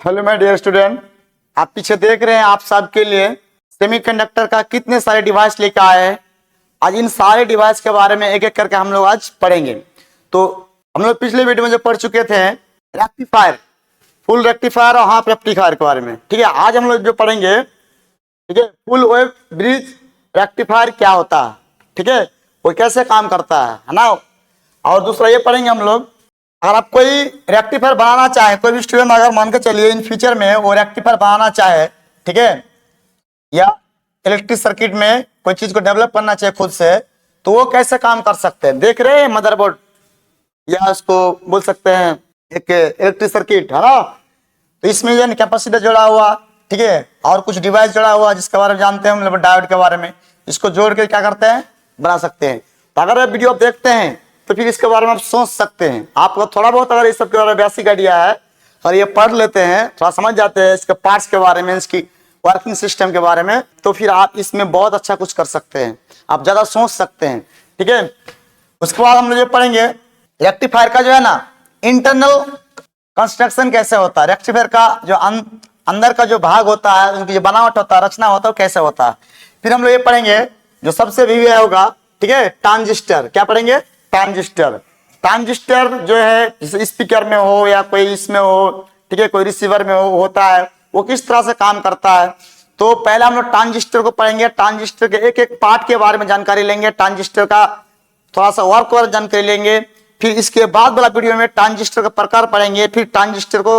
Hello my dear student, आप पीछे देख रहे हैं आप सबके लिए सेमीकंडक्टर का कितने सारे डिवाइस लेकर आए हैं। आज इन सारे डिवाइस के बारे में एक एक करके हम लोग आज पढ़ेंगे। तो हम लोग पिछले वीडियो में जो पढ़ चुके थे रेक्टिफायर, फुल रेक्टिफायर और हाफ रेक्टिफायर के बारे में, ठीक है। आज हम लोग जो पढ़ेंगे, ठीक है, फुल वेव ब्रिज रेक्टिफायर क्या होता है, ठीक है, वो कैसे काम करता है ना। और दूसरा ये पढ़ेंगे हम लोग, अगर आप कोई रेक्टिफायर बनाना चाहे, कोई भी स्टूडेंट अगर मान के चलिए इन फ्यूचर में वो रेक्टिफायर बनाना चाहे, ठीक है, या इलेक्ट्रिक सर्किट में कोई चीज को डेवलप करना चाहे खुद से, तो वो कैसे काम कर सकते हैं। देख रहे हैं मदरबोर्ड, या उसको बोल सकते हैं एक इलेक्ट्रिक सर्किट, है ना। तो इसमें जो कैपेसिटर जोड़ा हुआ, ठीक है, और कुछ डिवाइस जोड़ा हुआ जिसके बारे में जानते हैं हम लोग, डायोड के बारे में, इसको जोड़ के क्या करते हैं, बना सकते हैं। तो अगर वीडियो आप देखते हैं तो फिर इसके बारे में आप सोच सकते हैं। आपको थोड़ा बहुत अगर इस सब के बारे में बेसिक आइडिया है और ये पढ़ लेते हैं, थोड़ा समझ जाते हैं इसके पार्ट्स के बारे में, इसकी वर्किंग सिस्टम के बारे में, तो फिर आप इसमें बहुत अच्छा कुछ कर सकते हैं, आप ज्यादा सोच सकते हैं, ठीक है। उसके बाद हम लोग ये पढ़ेंगे रेक्टिफायर का जो है ना इंटरनल कंस्ट्रक्शन कैसे होता है, रेक्टिफायर का जो अंदर का जो भाग होता है, उनकी जो बनावट होता है, रचना होता है, कैसे होता है। फिर हम लोग ये पढ़ेंगे जो सबसे भी होगा, ठीक है, ट्रांजिस्टर। क्या पढ़ेंगे, ट्रांजिस्टर। ट्रांजिस्टर जो है जैसे स्पीकर में हो या कोई इसमें हो, ठीक है, कोई रिसीवर में हो, होता है, वो किस तरह से काम करता है। तो पहले हम लोग ट्रांजिस्टर को पढ़ेंगे, ट्रांजिस्टर के एक एक पार्ट के बारे में जानकारी लेंगे, ट्रांजिस्टर का थोड़ा सा वर्क और जानकारी लेंगे। फिर इसके बाद वाला वीडियो में ट्रांजिस्टर का प्रकार पढ़ेंगे, फिर ट्रांजिस्टर को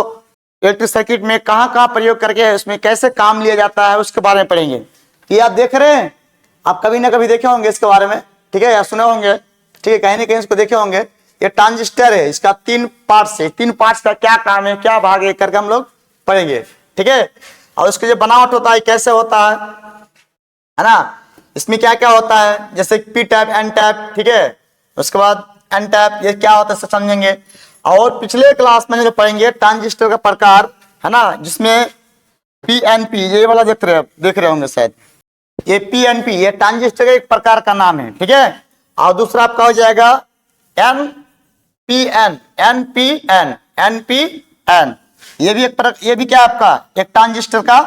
इलेक्ट्रिक सर्किट में कहाँ कहाँ प्रयोग करके उसमें कैसे काम लिया जाता है उसके बारे में पढ़ेंगे। ये आप देख रहे हैं, आप कभी ना कभी देखे होंगे इसके बारे में, ठीक है, या सुने होंगे, ठीक है, कहीं ना कहीं इसको देखे होंगे। ये ट्रांजिस्टर है, इसका 3 पार्ट्स है, 3 पार्ट्स का क्या काम है, क्या भाग है करके हम लोग पढ़ेंगे, ठीक है। और उसकी जो बनावट होता है कैसे होता है ना, इसमें क्या क्या होता है, जैसे पी टाइप, एन टाइप, ठीक है, उसके बाद एन टाइप, ये क्या होता है समझेंगे। और पिछले क्लास में जो पढ़ेंगे ट्रांजिस्टर का प्रकार, है ना, जिसमें पीएनपी, ये वाला देख रहे होंगे शायद, ये पीएनपी, ये ट्रांजिस्टर का एक प्रकार का नाम है, ठीक है। और दूसरा आपका हो जाएगा एनपीएन, एनपीएन, एनपीएन, ये भी क्या आपका एक ट्रांजिस्टर का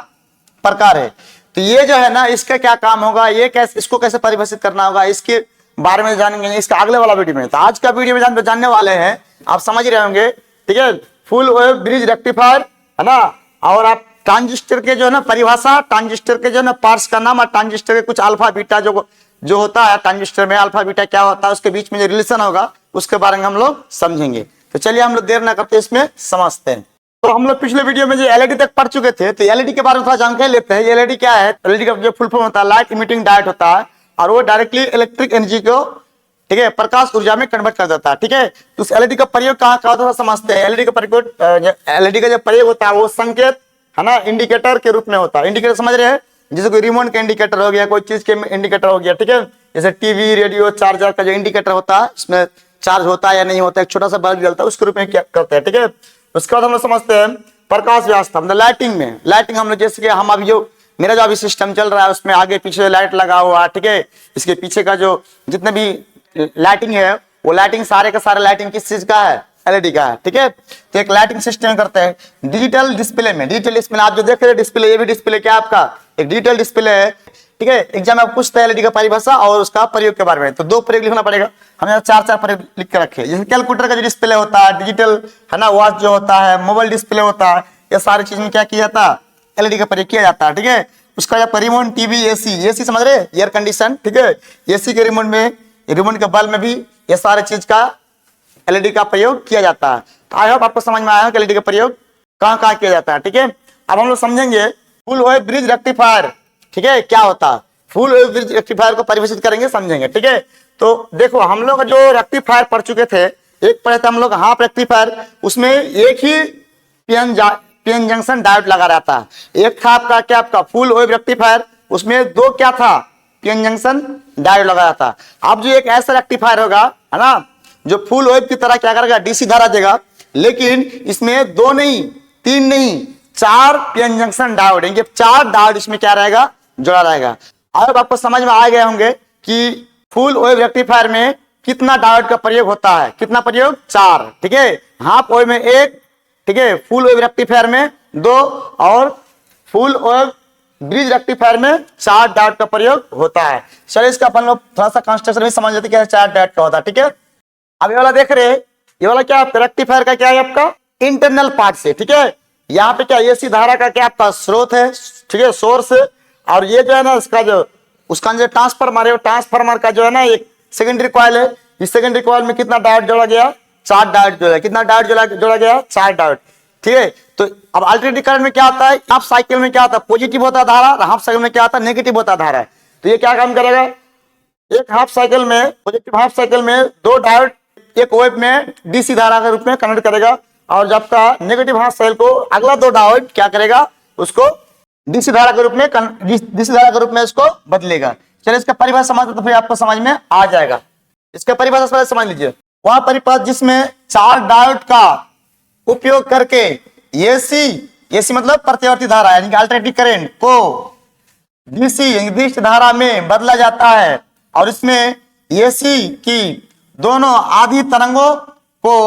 प्रकार है। तो ये जो है ना, इसका क्या काम होगा, ये कैसे, इसको कैसे परिभाषित करना होगा, इसके बारे में जानेंगे इसका अगले वाला वीडियो में। तो आज का वीडियो में जानने वाले हैं, आप समझ रहे होंगे, ठीक है, फुल वेव ब्रिज रेक्टिफायर, है ना। और आप ट्रांजिस्टर के जो है ना परिभाषा, ट्रांजिस्टर के जो है ना पार्ट्स का नाम, और ट्रांजिस्टर के कुछ अल्फा बीटा जो होता है ट्रांजिस्टर में, अल्फा बीटा क्या होता है, उसके बीच में जो रिलेशन होगा उसके बारे में हम लोग समझेंगे। तो चलिए हम लोग देर ना करते इसमें समझते हैं। तो हम लोग पिछले वीडियो में जो एलईडी तक पढ़ चुके थे, तो एलईडी के बारे में थोड़ा जानकारी लेते हैं। एलईडी क्या है, एलईडी का जो फुल फॉर्म होता है लाइट इमिटिंग डायोड होता है, और वो डायरेक्टली इलेक्ट्रिक एनर्जी को, ठीक है, प्रकाश ऊर्जा में कन्वर्ट कर देता है, ठीक है। तो उस एलईडी का प्रयोग कहाँ होता है समझते हैं। एलईडी का प्रयोग, एलईडी का जो प्रयोग होता है वो संकेत, है ना, इंडिकेटर के रूप में होता है। इंडिकेटर समझ रहे हैं, जैसे कोई रिमोट का इंडिकेटर हो गया, कोई चीज के इंडिकेटर हो गया, ठीक है, जैसे टीवी, रेडियो, चार्जर का जो इंडिकेटर होता है, इसमें चार्ज होता है या नहीं होता है, एक छोटा सा बल्ब जलता है, उसके रूप में क्या करते हैं, ठीक है। उसके बाद हम लोग समझते हैं प्रकाश व्यवस्था, मतलब लाइटिंग में, लाइटिंग हम लोग जैसे कि हम अभी जो मेरा जो अभी सिस्टम चल रहा है उसमें आगे पीछे लाइट लगा हुआ है, ठीक है, इसके पीछे का जो जितने भी लाइटिंग है वो लाइटिंग सारे का सारे लाइटिंग किस चीज का है, एलईडी का है, ठीक है। तो एक लाइटिंग सिस्टम करते हैं डिजिटल डिस्प्ले में। डिजिटल डिस्प्ले आप जो देख रहे हैं डिस्प्ले, ये भी डिस्प्ले क्या आपका एक डिजिटल डिस्प्ले है, ठीक है। एग्जाम में आप पूछते हैं एलईडी का परिभाषा और उसका प्रयोग के बारे में, तो 2 प्रयोग लिखना पड़ेगा, हमने 4 प्रयोग लिख के रखे। जैसे कैलकुलेटर का जो डिस्प्ले होता है, डिजिटल, है ना, वॉच जो होता है, मोबाइल डिस्प्ले होता है, ये सारी चीज में क्या किया जाता है, एलईडी का प्रयोग किया जाता है, ठीक है। उसका जब रिमोट, टीवी, एसी समझ रहे, एयर कंडीशन, ठीक है, एसी के रिमोट में, रिमोट के बल्ब में भी ये सारे चीज का एलईडी का प्रयोग किया जाता है। तो आई होप आपको समझ में आया कि एलईडी का प्रयोग कहाँ कहाँ किया जाता है, ठीक है। अब हम लोग समझेंगे फुल वेव ब्रिज रेक्टिफायर, ठीक है, क्या होता है। फुल वेव ब्रिज रेक्टिफायर को परिभाषित करेंगे, समझेंगे, ठीक है। तो देखो हम लोग जो रेक्टिफायर पढ़ चुके थे, एक पढ़े थे हम लोग हाफ रेक्टिफायर, उसमें एक ही पीएन जंक्शन डायोड लगा रहता है। एक था आपका क्या, आपका फुल वेव रेक्टिफायर, उसमें 2 क्या था, पीएन जंक्शन डायोड लगा था। अब जो एक ऐसा रेक्टिफायर होगा, है ना, जो फुल वेव की तरह क्या करेगा, डीसी धारा देगा, लेकिन इसमें 2 नहीं, 3 नहीं, 4 पीएन जंक्शन डायोड, 4 डायोड इसमें क्या रहेगा, जुड़ा रहेगा। अब आपको समझ में आ गए होंगे कि फुल वेव रेक्टिफायर में कितना डायोड का प्रयोग होता है, कितना प्रयोग, 4, ठीक है। हाफ वेव में 1, ठीक है, फुल वेव रेक्टिफायर में 2 और फुल वेव ब्रिज रेक्टिफायर में 4 डायोड का प्रयोग होता है। चलिए इसका अपन लोग थोड़ा सा कंस्ट्रक्शन भी समझ लेते हैं 4 डायोड का होता है। ठीक है, अब ये वाला देख रहे हैं, ये वाला क्या रेक्टिफायर का क्या है आपका इंटरनल पार्ट से। ठीक है, यहाँ पे क्या एसी धारा का क्या आपका स्रोत है, ठीक है, सोर्स है। और ये जो है ना इसका जो उसका जो ट्रांसफार्मर है, वो ट्रांसफार्मर का जो है ना एक सेकेंडरी कॉइल है। इस सेकेंडरी कॉइल में कितना डायोड जोड़ा गया, 4 डायोड जोड़ा, कितना डायोड जोड़ा गया, 4 डायोड। ठीक है, तो अब अल्टरनेटिव करंट में क्या होता है, हाफ साइकिल में क्या होता है पॉजिटिव होता है धारा, हाफ साइकिल में क्या होता है नेगेटिव होता है धारा। तो ये क्या काम करेगा, एक हाफ साइकिल में पॉजिटिव हाफ साइकिल में 2 डायोड एक वेव में डीसी धारा के रूप में कन्वर्ट करेगा, और जब का नेगेटिव हाफ साइकिल को अगला 2 डायोड क्या करेगा, उसको डीसी धारा के रूप में डीसी धारा के रूप में इसको बदलेगा। चलिए इसका परिभाषा समझ तो फिर आपको समझ में आ जाएगा। इसका परिभाषा समझ लीजिए, वह परिपथ जिसमें 4 डायोड का उपयोग करके एसी मतलब प्रतिवर्ती धारा यानी कि अल्टरनेटिव करंट को डीसी निर्दिष्ट धारा में बदला जाता है, और इसमें एसी की दोनों आधी तरंगों को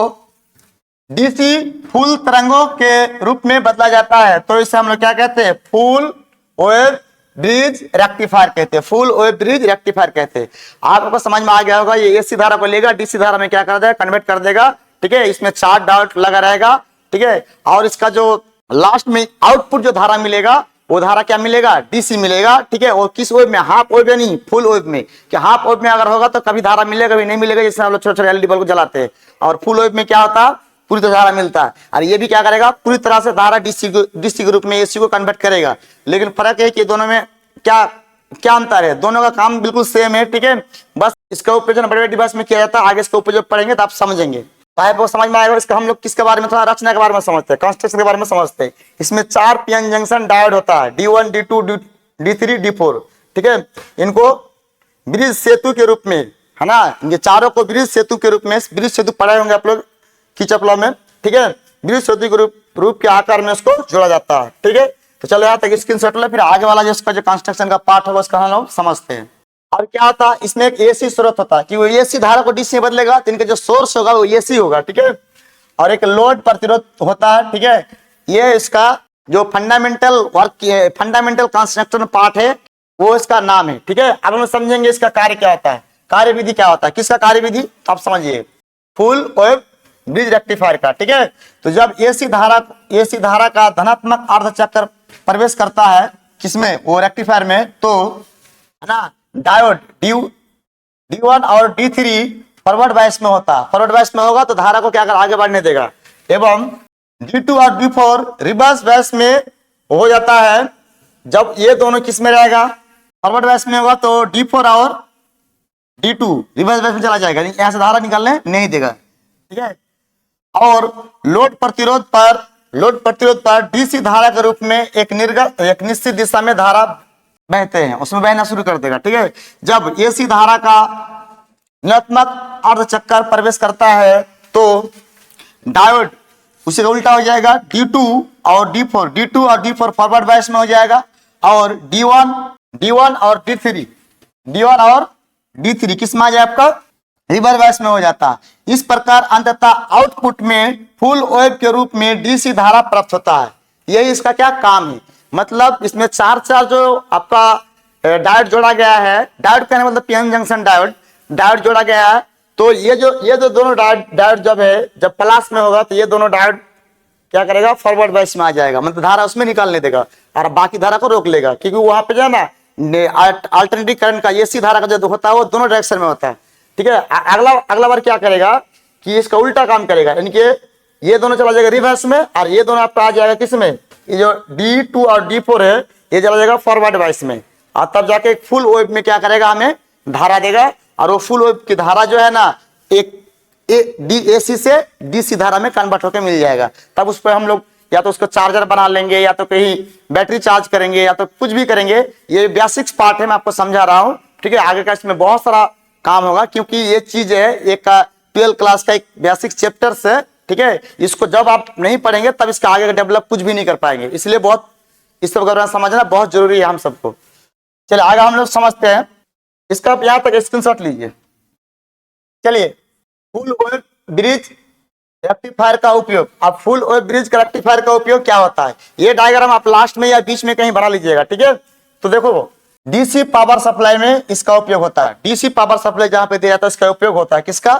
डीसी फुल तरंगों के रूप में बदला जाता है। तो इसे हम लोग क्या कहते हैं, फुल वेव ब्रिज रेक्टिफायर कहते हैं, फुल वेव ब्रिज रेक्टिफायर कहते हैं। आपको समझ में आ गया होगा, ये एसी धारा को लेगा डीसी धारा में क्या कर देगा, कन्वर्ट कर देगा। ठीक है, इसमें 4 डायोड लगा रहेगा। ठीक है, और इसका जो लास्ट में आउटपुट जो धारा मिलेगा, वो धारा क्या मिलेगा, डीसी मिलेगा। ठीक है, और किस वेव में, हाफ वेव नहीं फुल वेव में। कि हाफ वेव में अगर होगा तो कभी धारा मिलेगा कभी नहीं मिलेगा, जैसे हम लोग छोटे छोटे एलईडी बल्ब को जलाते हैं। और फुल वेव में क्या होता है, पूरी तरह धारा मिलता है। और ये भी क्या करेगा, पूरी तरह से धारा डीसी के रूप में एसी को कन्वर्ट करेगा। लेकिन फर्क है कि दोनों में क्या क्या अंतर है, दोनों का काम बिल्कुल सेम है। ठीक है, बस इसका उपयोग बड़े बड़े डिवाइस में किया जाता है, आगे इसका उपयोग पढ़ेंगे तो आप समझेंगे, तो समझ में आएगा। इसका हम लोग किसके बारे में, थोड़ा रचना के बारे में समझते हैं, कंस्ट्रक्शन के बारे में समझते हैं। इसमें 4 पीएन जंक्शन डायोड होता है, D1 D2 D3 D4। ठीक है, इनको ब्रिज सेतु के रूप में, है ना, ये चारों को ब्रिज सेतु के रूप में, ब्रिज सेतु पढ़े होंगे आप लोग कीचप लॉ में। ठीक है, ब्रिज सेतु के रूप के आकार में उसको जोड़ा जाता है। ठीक है, तो चलो यहाँ तक स्क्रीनशॉट ले, फिर आगे वाला जो इसका जो कंस्ट्रक्शन का पार्ट होगा उसका हम लोग समझते हैं। और क्या होता है, इसमें एक एसी स्रोत होता है कि वो एसी धारा को डीसी में बदलेगा, तो इनका जो सोर्स होगा वो एसी होगा। ठीक है, और एक लोड प्रतिरोध होता है। ठीक है, ये इसका जो फंडामेंटल वर्क है, फंडामेंटल कंस्ट्रक्शन पार्ट है, वो इसका नाम है। ठीक है, अब हम समझेंगे इसका कार्य क्या होता है, कार्यविधि क्या होता है, किसका कार्यविधि तो आप समझिए, फुल वेव ब्रिज रेक्टिफायर का। ठीक है, तो जब एसी धारा का धनात्मक अर्धचक्र प्रवेश करता है किसमें, वो रेक्टिफायर में, तो है ना डायोड D1 और D3 फॉरवर्ड बायस में होता है। फॉरवर्ड बायस में होगा तो धारा को क्या कर आगे बढ़ने देगा, एवं D2 और D4 रिवर्स बायस में हो जाता है। जब ये दोनों किस में रहेगा, फॉरवर्ड बायस में होगा तो D4 और D2 रिवर्स बायस में चला जाएगा, यहां से धारा निकालने नहीं देगा। ठीक है, और लोड प्रतिरोध पर डीसी धारा के रूप में एक निश्चित दिशा में धारा बहते हैं, उसमें बहना शुरू कर देगा। ठीक है, जब एसी धारा का ऋणात्मक अर्धचक्र प्रवेश करता है तो डायोड उसी का उल्टा हो जाएगा, D2 और D4 फॉरवर्ड बायस में हो जाएगा, और D1 और D3 किस में आ जाए आपका रिवर्स बायस में हो जाता है। इस प्रकार अंततः आउटपुट में फुल वेव के रूप में डीसी धारा प्राप्त होता है। यही इसका क्या काम है, मतलब इसमें 4 जो आपका डायोड जोड़ा गया है, डायोड कहने मतलब पीएन जंक्शन डायोड जोड़ा गया है। तो ये जो दोनों डायोड जब प्लस में होगा तो ये दोनों डायोड क्या करेगा, फॉरवर्ड बायस में आ जाएगा, मतलब धारा उसमें निकालने देगा और बाकी धारा को रोक लेगा, क्योंकि वहां पे जो है ना अल्टरनेटिव करंट का एसी धारा का जो होता है वो दोनों डायरेक्शन में होता है। ठीक है, अगला बार क्या करेगा कि इसका उल्टा काम करेगा, यानी कि ये दोनों चला जाएगा रिवर्स में और ये दोनों आपका आ जाएगा किसमें, ये जो D2 और D4 है ये चला जाएगा फॉरवर्ड बायस में, और तब जाके फुल वेव में क्या करेगा, हमें धारा देगा। और वो फुल वेव की धारा जो है ना एक AC से DC धारा में कन्वर्ट होकर मिल जाएगा। तब उस पर हम लोग या तो उसको चार्जर बना लेंगे, या तो कहीं बैटरी चार्ज करेंगे, या तो कुछ भी करेंगे। ये बेसिक्स पार्ट है, मैं आपको समझा रहा हूँ। ठीक है, आगे का इसमें बहुत सारा काम होगा, क्योंकि ये चीज है एक 12 क्लास का एक बेसिक चैप्टर है। ठीक है, इसको जब आप नहीं पढ़ेंगे तब इसका आगे डेवलप कुछ भी नहीं कर पाएंगे, इसलिए बहुत इस सब समझना बहुत जरूरी है हम सबको। चलिए आगे हम लोग समझते हैं, इसका आप यहाँ तक स्क्रीनशॉट लीजिए। चलिए, फुल वेव ब्रिज रेक्टिफायर का उपयोग, अब फुल वेव ब्रिज का रेक्टिफायर का उपयोग क्या होता है, ये डायग्राम आप लास्ट में या बीच में कहीं बना लीजिएगा, ठीक है। तो देखो डीसी पावर सप्लाई में इसका उपयोग होता है, डीसी पावर सप्लाई जहां पे दिया जाता है इसका उपयोग होता है, किसका,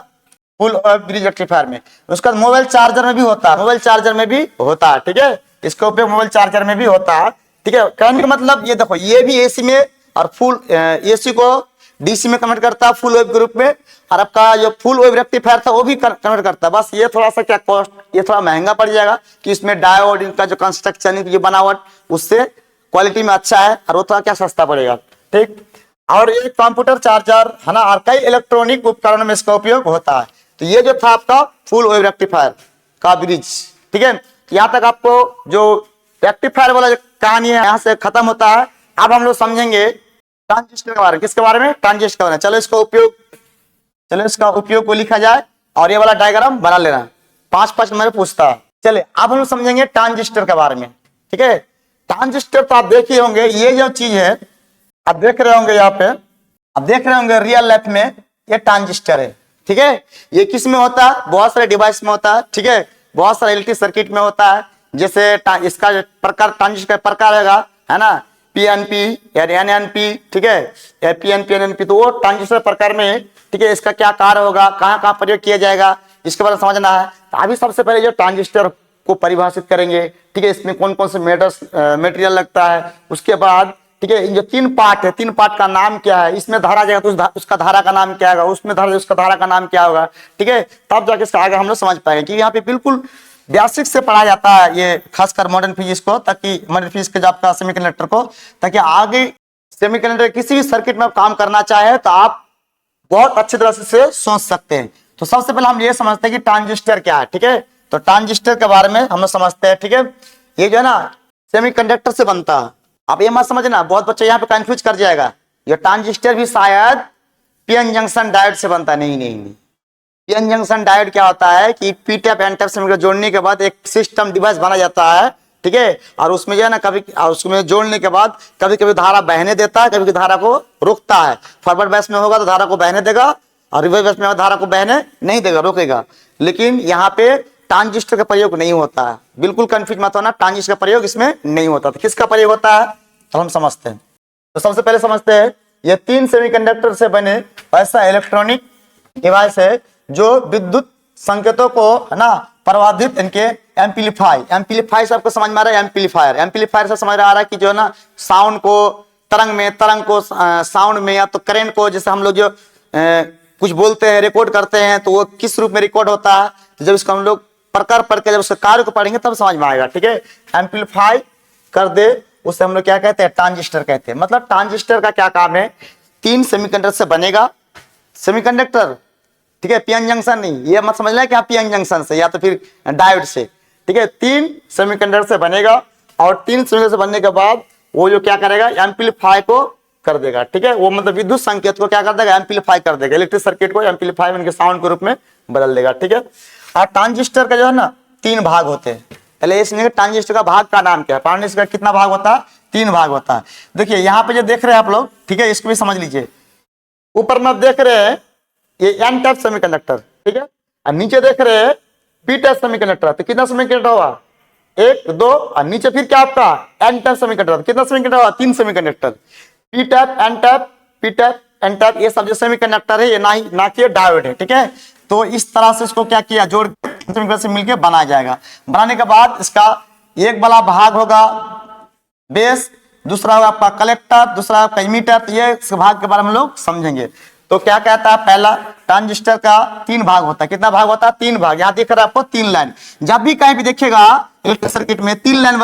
फुल वेव ब्रिज रेक्टिफायर में। उसका मोबाइल चार्जर में भी होता है, मोबाइल चार्जर में भी होता है, ठीक है, इसका उपयोग मोबाइल चार्जर में भी होता है, ठीक है। कहने का मतलब ये देखो, ये भी एसी में और फुल एसी को डीसी में कन्वर्ट करता है फुल वेव ग्रुप में, और आपका जो फुल वेव रेक्टिफायर था वो भी कन्वर्ट करता है। बस ये थोड़ा सा क्या कॉस्ट, ये थोड़ा महंगा पड़ जाएगा कि इसमें डायोड, इनका जो कंस्ट्रक्शन, इनकी जो बनावट उससे क्वालिटी में अच्छा है, और वो थोड़ा क्या सस्ता पड़ेगा, ठीक। और ये कंप्यूटर चार्जर है ना, और कई इलेक्ट्रॉनिक उपकरणों में इसका उपयोग होता है। तो ये जो था आपका फुल वेव रेक्टिफायर का ब्रिज, ठीक है। यहाँ तक आपको जो रेक्टिफायर वाला कहानी है यहाँ से खत्म होता है। अब हम लोग समझेंगे ट्रांजिस्टर के बारे में, किसके बारे में, ट्रांजिस्टर के बारे में। चलो इसका उपयोग को लिखा जाए और ये वाला डायग्राम बना लेना, 5-5 नंबर पूछता है। चलिए अब हम लोग समझेंगे ट्रांजिस्टर के बारे में, ठीक है। ट्रांजिस्टर तो आप देख ही होंगे, ये जो चीज है आप देख रहे होंगे, यहाँ पे आप देख रहे होंगे रियल लाइफ में ये ट्रांजिस्टर है, ठीक है। ये किस में होता है, बहुत सारे डिवाइस में होता है, ठीक है, बहुत सारे इलेक्ट्रिक सर्किट में होता है। जैसे इसका प्रकार, ट्रांजिस्टर का प्रकार है ना, पीएनपी या एनएनपी, ठीक है, या पीएनपी एनएनपी, तो वो ट्रांजिस्टर प्रकार में, ठीक है। इसका क्या कार्य होगा, कहाँ कहाँ प्रयोग किया जाएगा, इसके बारे में समझना है। तो अभी सबसे पहले जो ट्रांजिस्टर को परिभाषित करेंगे, ठीक है, इसमें कौन कौन से मेटेरियल लगता है, उसके बाद, ठीक है, जो 3 पार्ट है, 3 पार्ट का नाम क्या है, इसमें धारा जाएगा तो उसका धारा का नाम क्या होगा, उसमें धारा उसका धारा का नाम क्या होगा, ठीक है। तब जाके इसका आगे हम लोग समझ पाएंगे कि यहाँ पे बिल्कुल बेसिक से पढ़ाया जाता है ये, खासकर मॉडर्न फिजिक्स को, ताकि मॉडर्न फिजिक्स के जो आपका सेमीकंडक्टर को, ताकि आगे सेमीकंडक्टर किसी भी सर्किट में आप काम करना चाहे तो आप बहुत अच्छी तरह से सोच सकते हैं। तो सबसे पहले हम ये समझते हैं कि ट्रांजिस्टर क्या है, ठीक है। तो ट्रांजिस्टर के बारे में हम लोग समझते हैं, ठीक है। ये जो है ना सेमीकंडक्टर से बनता है। आप ये मत समझना, बहुत बच्चे यहाँ पे कंफ्यूज कर जाएगा, ये ट्रांजिस्टर भी शायद पीएन जंक्शन डायोड से बनता है। नहीं, पीएन जंक्शन डायोड क्या होता है कि P type N type semiconductor जोड़ने के बाद एक सिस्टम डिवाइस बना जाता है, ठीक है। और उसमें जो है ना कभी उसमें जोड़ने के बाद कभी कभी धारा बहने देता है, कभी कभी धारा को रोकता है। फॉरवर्ड बैच में होगा तो धारा को बहने देगा, और रिवर्स बैच में धारा को बहने नहीं देगा, रोकेगा। लेकिन यहाँ पे ट्रांजिस्टर का प्रयोग नहीं होता है, बिल्कुल कंफ्यूज मत होना, ट्रांजिस्टर का प्रयोग इसमें नहीं होता। तो किसका प्रयोग होता है तो हम समझते हैं। तो सबसे पहले समझते हैं, ये 3 सेमीकंडक्टर से बने ऐसा इलेक्ट्रॉनिक डिवाइस है जो विद्युत संकेतों को, है ना, प्रवाहित, इनके एम्पलीफाई सबको समझ में आ रहा है। एम्पलीफायर से समझ आ रहा है कि जो है ना साउंड को तरंग को साउंड में, या तो करंट को, जैसे हम लोग जो कुछ बोलते हैं, रिकॉर्ड करते हैं, तो वो किस रूप में रिकॉर्ड होता है, तो जब इसको हम लोग प्रकार पढ़ के जब उसके कार्य को पढ़ेंगे तब समझ में आएगा, ठीक है। एम्पलीफाई कर दे उसे हम लोग क्या कहते हैं, ट्रांजिस्टर कहते हैं। मतलब ट्रांजिस्टर का क्या काम है, 3 सेमीकंडक्टर से बनेगा सेमीकंडक्टर, ठीक है, पीएन जंक्शन नहीं, ये मत समझना कि आप पीएन जंक्शन से या तो फिर डायोड से, ठीक है। 3 सेमीकंडक्टर से बनेगा, और 3 सेमीकंडक्टर से बनने के बाद वो जो क्या करेगा, एम्पलीफाई को कर देगा, ठीक है। वो मतलब विद्युत संकेत को क्या कर देगा, एम्पलीफाई कर देगा, इलेक्ट्रिक सर्किट को एम्पलीफाई उनके साउंड के रूप में बदल देगा, ठीक है। और ट्रांजिस्टर का जो है ना 3 भाग होते हैं। पहले इसमें ट्रांजिस्टर का भाग का नाम क्या है, ट्रांजिस्टर का कितना भाग होता है, 3 भाग होता है। देखिए यहाँ पे जो देख रहे हैं आप लोग, ठीक है, इसको भी समझ लीजिए। ऊपर में देख रहे हैं ये एन टाइप सेमीकंडक्टर, ठीक है, और नीचे देख रहे हैं पी टाइप सेमीकंडक्टर। तो कितना सेमीकंडक्टर हुआ, 1 2, और नीचे फिर क्या आपका एन टाइप सेमीकंडक्टर, कितना सेमीकंडक्टर हुआ, 3 semiconductor. P type, N type, P type, N type, ये सब जो सेमीकंडक्टर है ये ना कि डायोड है, ठीक है। तो इस तरह से इसको क्या किया, जोड़ से मिलकर बनाया जाएगा। बनाने के बाद इसका एक वाला भाग होगा बेस, दूसरा होगा आपका कलेक्टर, दूसरा आपका इमीटर। ये भाग के बारे में हम लोग समझेंगे। तो क्या कहता है, पहला ट्रांजिस्टर का 3 भाग होता है। कितना भाग होता है, 3 भाग। यहाँ दिख रहा है आपको 3 लाइन। जब भी कहीं भी देखिएगा इलेक्ट्रिक सर्किट में 3 लाइन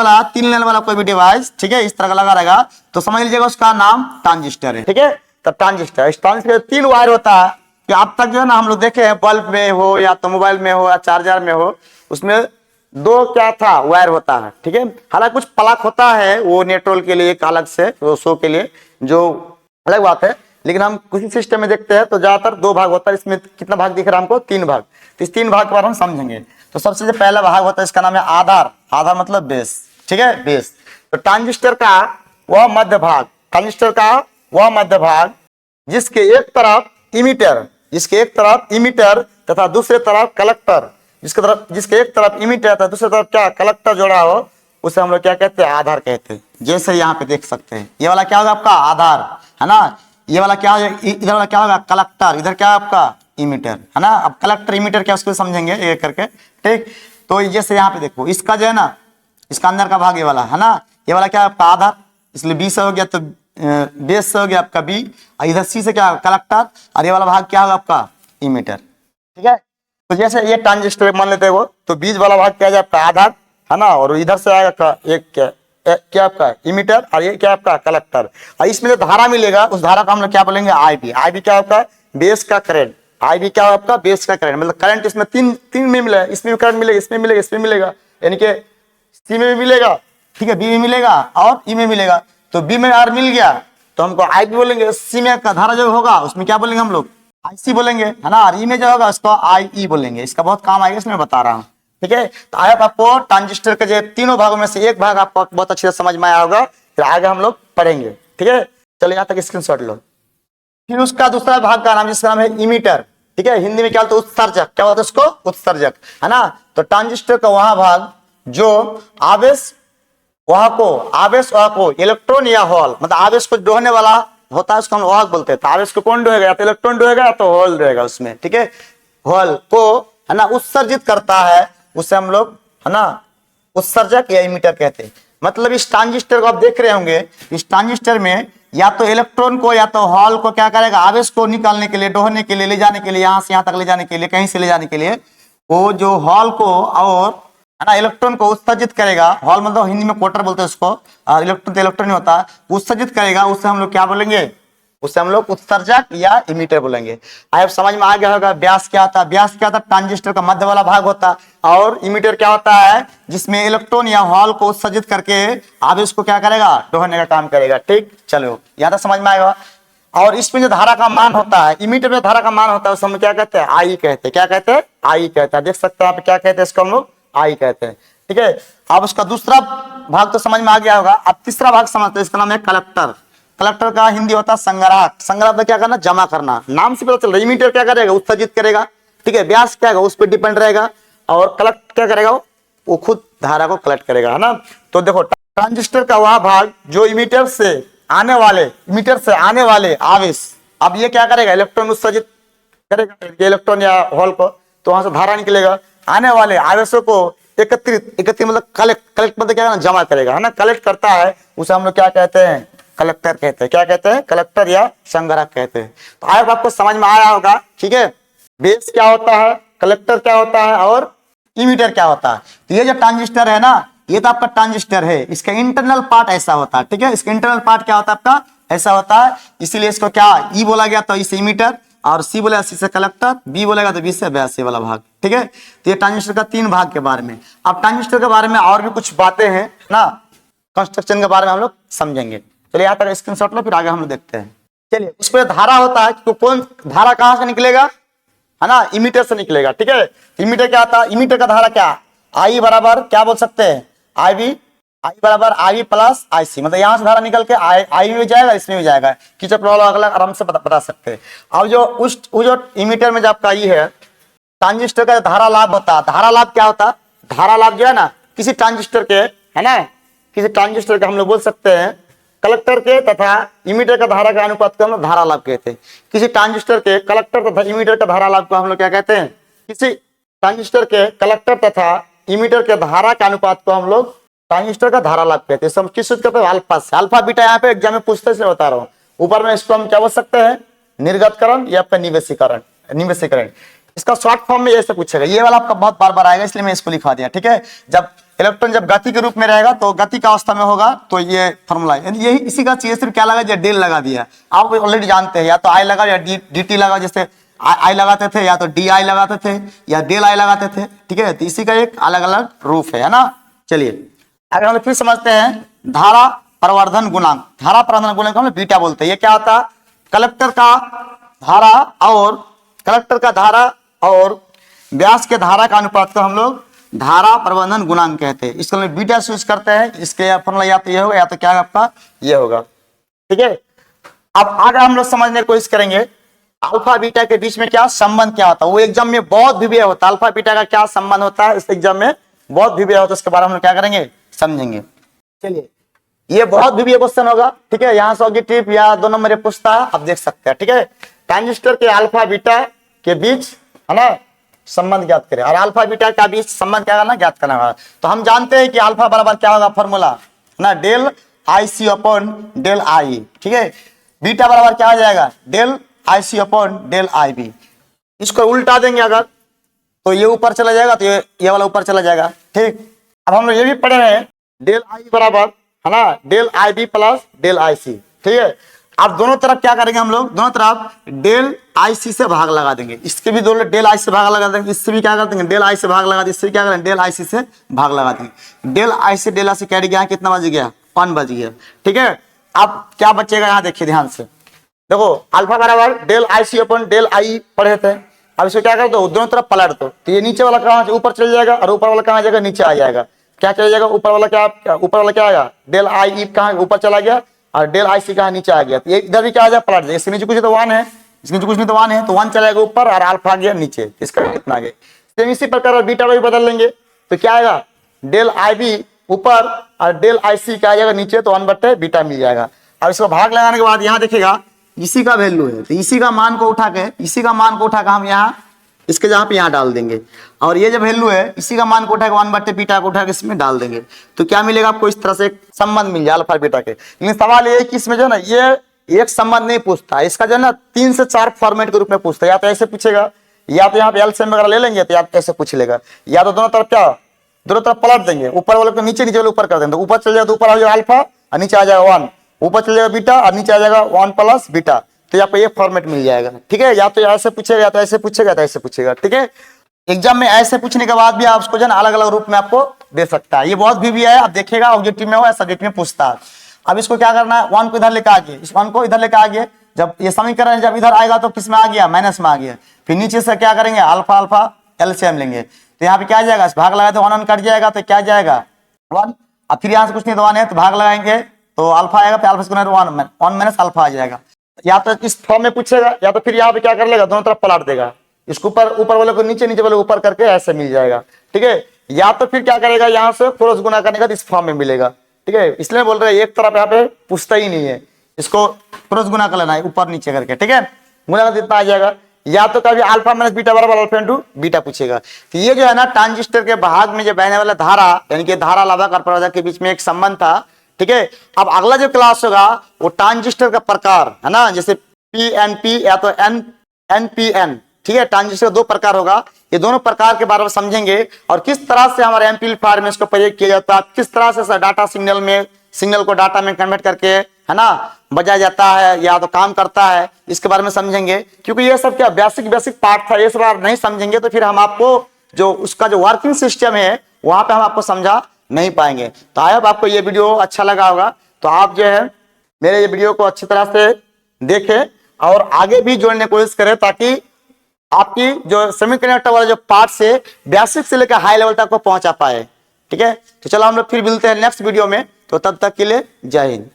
वाला कोई भी डिवाइस, ठीक है, इस तरह का लगा रहेगा, तो समझ लीजिएगा उसका नाम ट्रांजिस्टर है, ठीक है। तो ट्रांजिस्टर, इस ट्रांजिस्टर 3 वायर होता है कि अब तक जो है ना हम लोग देखे हैं, बल्ब में हो या तो मोबाइल में हो या चार्जर में हो, उसमें 2 क्या था, वायर होता है, ठीक है। हालांकि कुछ प्लग होता है वो नेटवर्क के लिए एक अलग से, तो शो के लिए, जो अलग बात है। लेकिन हम किसी सिस्टम में देखते हैं तो ज्यादातर 2 भाग होता है। इसमें कितना भाग दिख रहा है हमको, 3 भाग। तो इस 3 भाग के बारे में समझेंगे। तो सबसे जो पहला भाग होता है इसका नाम है आधार। आधार मतलब बेस, ठीक है, बेस। तो ट्रांजिस्टर का वह मध्य भाग, जिसके एक तरफ इमीटर तथा दूसरे तरफ कलेक्टर, जिसके एक तरफ इमीटर रहता है, दूसरी तरफ क्या कलेक्टर जोड़ा हो, उसे हम लोग क्या कहते हैं, आधार कहते हैं। जैसे यहाँ पे देख सकते हैं, ये वाला क्या होगा आपका आधार, है ना। ये वाला क्या हो, इधर वाला क्या होगा कलेक्टर, इधर क्या आपका इमीटर, है ना। अब कलेक्टर इमीटर क्या उसको समझेंगे एक करके, ठीक। तो जैसे यहाँ पे देखो, इसका जो है ना, इसका अंदर का भाग ये वाला है ना, ये वाला क्या है आपका आधार, इसलिए बी से हो गया, तो बेस से हो गया आपका बी, और इधर सी से क्या कलेक्टर, और ये वाला भाग क्या होगा आपका इमीटर, ठीक है। तो जैसे ये ट्रांजिस्टर मान लेते हो, तो बीच वाला भाग क्या है आपका आधार, है ना, और इधर से आएगा एक क्या आपका इमीटर, और ये क्या आपका कलेक्टर। और इसमें जो धारा मिलेगा, उस धारा को हम लोग क्या बोलेंगे, आईबी। आईबी क्या आपका बेस का करंट, आईबी क्या आपका बेस का करंट, मतलब करंट इसमें तीन में मिला है, इसमें भी करंट मिलेगा, इसमें मिलेगा, इसमें मिलेगा, यानी कि सी में भी मिलेगा, ठीक है, बी में मिलेगा और ई में मिलेगा। तो बी में आर मिल गया तो हमको आईबी बोलेंगे, सी में का धारा जो होगा उसमें क्या बोलेंगे हम लोग, आईसी बोलेंगे, है ना, और ई में जो होगा उसको आईई बोलेंगे। इसका बहुत काम आएगा, इसमें बता रहा हूँ, ठीक है। तो आया आपको ट्रांजिस्टर के जो तीनों भागों में से एक भाग आपको बहुत अच्छे से समझ में आया होगा, फिर आगे हम लोग पढ़ेंगे, ठीक है। चलो यहाँ तक स्क्रीनशॉट लो। फिर उसका दूसरा भाग का नाम, जिसका नाम है इमीटर, ठीक है, हिंदी में क्या बोलते हैं, उत्सर्जक, क्या बोलते हैं उसको, उत्सर्जक, है ना। तो ट्रांजिस्टर का वहां भाग जो आवेश वहां को इलेक्ट्रॉन या होल, मतलब आवेश को ढोने वाला होता है, उसको हम वाहक बोलते हैं। तो आवेश को कौन ढोएगा, या तो इलेक्ट्रॉन ढोएगा या तो होल रहेगा उसमें, ठीक है। होल को, है ना, उत्सर्जित करता है, उसे हम लोग, है ना, उत्सर्जक या इमीटर कहते हैं। मतलब इस ट्रांजिस्टर को आप देख रहे होंगे, इस ट्रांजिस्टर में या तो इलेक्ट्रॉन को या तो हॉल को क्या करेगा, आवेश को निकालने के लिए, ढोने के लिए, ले जाने के लिए, यहां से यहां तक ले जाने के लिए, कहीं से ले जाने के लिए, वो जो हॉल को और, है ना, इलेक्ट्रॉन को उत्सर्जित करेगा। हॉल मतलब हिंदी में क्वार्टर बोलते हैं उसको, और इलेक्ट्रॉन तो इलेक्ट्रॉन नहीं होता, उत्सर्जित करेगा, उससे हम लोग क्या बोलेंगे, उसे हम लोग उत्सर्जक या इमीटर बोलेंगे। आप समझ में आ गया होगा। व्यास क्या होता है, व्यास क्या होता है, ट्रांजिस्टर का मध्य वाला भाग होता है, और इमीटर क्या होता है, जिसमें इलेक्ट्रॉन या हॉल को उत्सर्जित करके आवेश को क्या करेगा, ढोने का काम करेगा, ठीक। चलो यहाँ तक समझ में आएगा। और इसमें जो धारा का मान होता है, इमीटर में धारा का मान होता है, उसे हम क्या कहते हैं, आई कहते हैं। क्या कहते हैं, आई कहते हैं। देख सकते हैं आप, क्या कहते हैं इसको हम लोग, आई कहते हैं, ठीक है। अब उसका दूसरा भाग तो समझ में आ गया होगा। अब तीसरा भाग समझते हैं, इसका नाम है कलेक्टर। कलेक्टर का हिंदी होता है संग्राहक। संग्राहक क्या करना, जमा करना। नाम से पता चल रहा है, इमीटर क्या करेगा, उत्सर्जित करेगा, ठीक है। व्यास क्या है उस पर डिपेंड रहेगा, और कलेक्ट क्या करेगा, वो खुद धारा को कलेक्ट करेगा, है ना। तो देखो ट्रांजिस्टर का वह भाग जो इमीटर से आने वाले आवेश, अब ये क्या करेगा, इलेक्ट्रॉन उत्सर्जित करेगा, इलेक्ट्रॉन या होल को, तो वहां से धारा निकलेगा। आने वाले आवेशों को एकत्रित मतलब कलेक्ट मतलब क्या करना, जमा करेगा, है ना, कलेक्ट करता है, उसे हम लोग क्या कहते हैं, कलेक्टर कहते हैं। क्या कहते हैं, कलेक्टर या संग्राहक कहते हैं। तो आगे आपको समझ में आया होगा, ठीक है। बेस क्या होता है, कलेक्टर क्या होता है, और इमीटर क्या होता है। तो ये जो ट्रांजिस्टर है ना, ये तो आपका ट्रांजिस्टर है, इसका इंटरनल पार्ट ऐसा होता है, ठीक है। इसका इंटरनल पार्ट क्या होता है आपका, ऐसा होता है, इसीलिए इसको क्या ई बोला गया, तो इसे इमीटर, और सी बोलेगा सी से कलेक्टर, बी बोलेगा तो बी से व्यास वाला भाग, ठीक है। तो ये ट्रांजिस्टर का तीन भाग के बारे में। अब ट्रांजिस्टर के बारे में और भी कुछ बातें हैं ना, कंस्ट्रक्शन के बारे में हम लोग समझेंगे। चलिए यहाँ तक स्क्रीनशॉट लो, फिर आगे हम लोग देखते हैं। चलिए, उस पर धारा होता है, तो कौन धारा कहां से निकलेगा, है ना, इमीटर से निकलेगा, ठीक है। इमीटर क्या आता है, इमीटर का धारा क्या, आई बराबर क्या बोल सकते हैं, आई बराबर आई प्लस आई सी, मतलब यहाँ से धारा निकल के आई में भी जाएगा, इसमें भी जाएगा। किचन अगला आराम से बता सकते हैं। अब जो इमीटर में जो आपका ई है, ट्रांजिस्टर का धारा लाभ होता है। धारा लाभ क्या होता है, धारा लाभ जो है ना, किसी ट्रांजिस्टर के, है ना, किसी ट्रांजिस्टर का हम लोग बोल सकते हैं कलेक्टर के तथा इमीटर का धारा का अनुपात को हम लोग धारा लाभ कहते हैं। किसी ट्रांजिस्टर के कलेक्टर तथा इमीटर का धारा लाभ को हम लोग क्या कहते हैं, किसी ट्रांजिस्टर के कलेक्टर तथा इमीटर के धारा के अनुपात को हम लोग ट्रांजिस्टर का धारा लाभ कहते हैं। किस सूत्र कहते हैं, अल्फा से। अल्फा बीटा यहाँ पे एग्जाम में पूछते हैं, बता रहा हूँ। ऊपर में इसको हम क्या बोल सकते हैं, निर्गतकरण या आपका निवेशीकरण। इसका शॉर्ट फॉर्म में ऐसे पूछेगा, ये वाला आपका बहुत बार आएगा, इसलिए मैं इसको लिखवा दिया, ठीक है। जब इलेक्ट्रॉन जब गति के रूप में रहेगा तो गति का अवस्था में होगा, तो ये फॉर्मूला यही इसी का चाहिए। सिर्फ क्या लगा, डेल लगा दिया। आप ऑलरेडी जानते हैं, या तो आई लगा या डी टी लगा, जैसे आई लगाते थे, या तो डी आई लगाते थे, या डेल आई लगाते थे, ठीक है। तो इसी का एक अलग अलग रूप है ना। चलिए अगर हम लोग फिर समझते हैं धारा प्रवर्धन गुणांक। धारा प्रवर्धन गुणांक हम लोग बीटा बोलते हैं। ये क्या होता है, कलेक्टर का धारा और व्यास के धारा का अनुपात को हम लोग धारा प्रवर्धन गुणांक कहते हैं। इसको हम लोग बीटा से यूज करते हैं। इसके फॉर्मूला या तो ये होगा, या तो क्या आपका ये होगा, ठीक है। अब आगे हम लोग समझने की कोशिश करेंगे। अल्फा बीटा के बीच में क्या संबंध क्या होता है, वो एग्जाम में बहुत विवेय होता है। अल्फा बीटा का क्या संबंध होता है, इस एग्जाम में बहुत विवेय होता है, उसके बारे में हम क्या करेंगे, समझेंगे। चलिए, ये बहुत विवेय क्वेश्चन होगा, ठीक है। यहाँ से ऑब्जेक्टिव या 2 नंबर में पूछता है, आप देख सकते हैं, ठीक है। ट्रांजिस्टर के अल्फा बीटा के बीच है ना संबंध ज्ञात करें, और अल्फा बीटा के बीच संबंध क्या करना, ज्ञात करना होगा। तो हम जानते हैं कि अल्फा बराबर क्या होगा, फॉर्मूला है ना, del I C upon del I, ठीक है। बीटा बराबर क्या आ जाएगा, del I C upon del I B. इसको उल्टा देंगे अगर, तो ये ऊपर चला जाएगा, तो ये वाला ऊपर चला जाएगा, ठीक। अब हम लोग ये भी पढ़े हैं, डेल आई बराबर है ना del I B plus del I C, ठीक है। अब दोनों तरफ क्या करेंगे हम लोग, दोनों तरफ डेल आई सी से भाग लगा देंगे। इसके भी दोनों डेल आई से भाग लगा देंगे, इससे भी क्या कर देंगे, डेल आई से भाग लगा देंगे, इससे क्या करेंगे, डेल आई सी से भाग लगा देंगे। डेल आई से डेल आई से कैट गया, कितना बच गया, 1 बच गया, ठीक है। अब क्या बचेगा, यहाँ देखिए ध्यान से, देखो अल्फा बराबर del I C upon del I पढ़े थे। अब इसको क्या कर दो, दोनों तरफ पलट दो, तो ये नीचे वाला कहाँ ऊपर चल जाएगा, और ऊपर वाला कहाँ जाएगा, नीचे आ जाएगा। क्या चल जाएगा, ऊपर वाला क्या ऊपर वाला क्या आएगा, डेल आई ई कहाँ ऊपर चला गया, और डेल आई सी कहाँ नीचे आ गया। तो ये इधर भी क्या आ जाए, पलट जाए, इसके नीचे कुछ तो 1 है, इसके नीचे कुछ नहीं तो 1 है, तो 1 चला गया ऊपर और अल्फा आ गया नीचे, इसका कितना आ गया। सेम इसी प्रकार बीटा भी बदल लेंगे, तो क्या आएगा, डेल आई बी ऊपर और डेल आई सी क्या आ जाएगा नीचे, तो 1/बीटा मिल जाएगा। अब इसको भाग लगाने के बाद यहाँ देखिएगा इसी का वैल्यू है, तो इसी का मान को उठा के हम यहाँ इसके जहाँ पे यहाँ डाल देंगे, और ये जो वैल्यू है इसी का मान को उठा के 1/बीटा को उठा के इसमें डाल देंगे, तो क्या मिलेगा आपको, इस तरह से एक संबंध मिल जाए अल्फा बीटा के। लेकिन सवाल ये है कि इसमें जो है ना ये एक संबंध नहीं पूछता, इसका जो है ना 3 से 4 फॉर्मेट के रूप में पूछता है। या तो ऐसे पूछेगा, या तो यहाँ पे एलसीएम वगैरह ले लेंगे, तो या तो ऐसे पूछ लेगा, या तो दोनों तरफ क्या, दोनों तरफ पलट देंगे, ऊपर वाले को नीचे, नीचे वाले ऊपर कर देंगे, तो ऊपर चल जाएगा, तो ऊपर आ जाएगा अल्फा और नीचे आ जाएगा 1, ऊपर चल जाएगा बीटा और नीचे आ जाएगा 1 + बीटा, तो आपको ये फॉर्मेट मिल जाएगा, ठीक है। या तो ऐसे पूछेगा, या तो ऐसे पूछेगा, तो ऐसे पूछेगा, ठीक है। एग्जाम में ऐसे पूछने के बाद भी आप उसको जो है अलग अलग रूप में आपको दे सकता है। ये बहुत भी है, आप देखिएगा ऑब्जेक्टिव में हो या सब्जेक्ट में पूछता है। अब इसको क्या करना है, 1 को इधर लेकर आ गए, इस 1 को इधर लेकर आ गए, जब ये समीकरण जब इधर आएगा तो किस में आ गया, माइनस में आ गया। फिर नीचे से क्या करेंगे, अल्फा अल्फा एलसीएम लेंगे, तो यहाँ पे क्या जाएगा, भाग लगाए तो 1 कट जाएगा, तो क्या जाएगा 1। अब फिर यहाँ से कुछ नहीं तो 1 है, तो भाग लगाएंगे तो अल्फा आएगा, फिर अल्फा से 1 माइनस अल्फा आ जाएगा। या तो इस फॉर्म में पूछेगा, या तो फिर यहाँ पे क्या कर लेगा, दोनों तरफ पलट देगा, इसको ऊपर वाले को नीचे, नीचे वाले ऊपर करके ऐसे मिल जाएगा, ठीक है। या तो फिर क्या करेगा, यहाँ से क्रॉस गुना करने का इस फॉर्म में मिलेगा, ठीक है। इसलिए बोल रहे हैं एक तरफ यहाँ पे पूछता ही नहीं है, इसको क्रॉस गुना कर लेना है ऊपर नीचे करके, ठीक है। गुना का इतना आ जाएगा। या तो कभी अल्फा माइनस बीटा बराबर अल्फा इंटू बीटा पूछेगा। तो ये जो है ना ट्रांजिस्टर के भाग में जो बहने वाला धारा, यानी कि धारा लाभक और प्रवर्धक के बीच में एक संबंध था, ठीक है। अब अगला जो क्लास होगा वो ट्रांजिस्टर का प्रकार है ना, जैसे पीएनपी या तो एनपीएन, ठीक है। ट्रांजिस्टर 2 प्रकार होगा, ये दोनों प्रकार के बारे में समझेंगे, और किस तरह से हमारे एम्पलीफायर में इसको प्रयोग किया जाता है, किस तरह से डाटा सिग्नल को डाटा में कन्वर्ट करके है ना बजाया जाता है या तो काम करता है, इसके बारे में समझेंगे। क्योंकि ये सब क्या बेसिक पार्ट था, ये सब आप नहीं समझेंगे तो फिर हम आपको जो उसका जो वर्किंग सिस्टम है वहां पे हम आपको समझा नहीं पाएंगे। तो आई होप आपको ये वीडियो अच्छा लगा होगा, तो आप जो है मेरे ये वीडियो को अच्छी तरह से देखें और आगे भी जोड़ने की कोशिश करें, ताकि आपकी जो सेमीकंडक्टर वाला जो पार्ट से बेसिक से लेकर हाई लेवल तक को पहुंचा पाए, ठीक है। तो चलो हम लोग फिर मिलते हैं नेक्स्ट वीडियो में, तो तब तक के लिए जय हिंद।